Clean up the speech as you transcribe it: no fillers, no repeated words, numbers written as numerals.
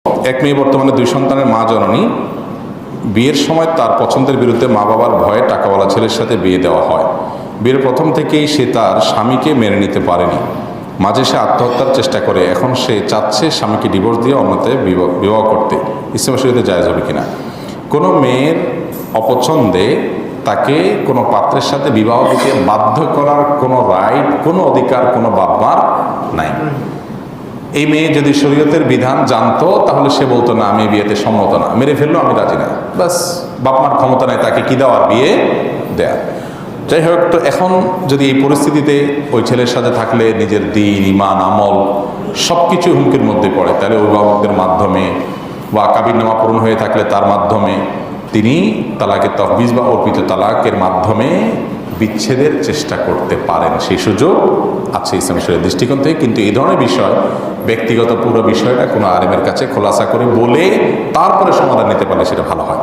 এক মেয়ে বর্তমানে 2 সন্তানের মা জননী। বিয়ের সময় তার পছন্দের বিরুদ্ধে মা বাবার ভয়ে টাকাওয়ালা ছেলের সাথে বিয়ে দেওয়া হয়। বিয়ের প্রথম থেকেই সে তার স্বামীকে মেনে নিতে পারেনি, মাঝে সে আত্মহত্যার চেষ্টা করে। এখন সে চাচ্ছে স্বামীকে ডিভোর্স দিয়ে অন্যতে বিবাহ করতে। ইসলাম শরীয়তে জায়েজ হবে কিনা? কোনো মেয়ের অপছন্দে তাকে কোনো পাত্রের সাথে বিবাহ দিতে বাধ্য করার কোনো রাইট, কোনো অধিকার কোনো বাপ মার নাই। এই মেয়ে যদি শরীয়তের বিধান জানতো তাহলে সে বলতো না, আমি বিয়েতে সম্মত না, মেরে ফেললো, আমি রাজি না, বাস। বাপ মার ক্ষমতা নেই তাকে কি দেওয়ার, বিয়ে দেয়া। যাই হোক, তো এখন যদি এই পরিস্থিতিতে ওই ছেলের সাথে থাকলে নিজের দিন, ইমান, আমল সব কিছু হুমকির মধ্যে পড়ে, তাহলে অভিভাবকদের মাধ্যমে বা কাবিননামা পূরণ হয়ে থাকলে তার মাধ্যমে তিনি তালাকের তহবিজ বা অর্পিত তালাকের মাধ্যমে বিচ্ছেদের চেষ্টা করতে পারেন। সেই সুযোগ আছে ইসলামী শরীয়তের দৃষ্টিকোণ থেকে। কিন্তু এই ধরনের বিষয়, ব্যক্তিগত পুরো বিষয়টা কোনো আলেমের কাছে খোলাসা করে বলে তারপরে সমাধান নিতে পারলে সেটা ভালো হয়।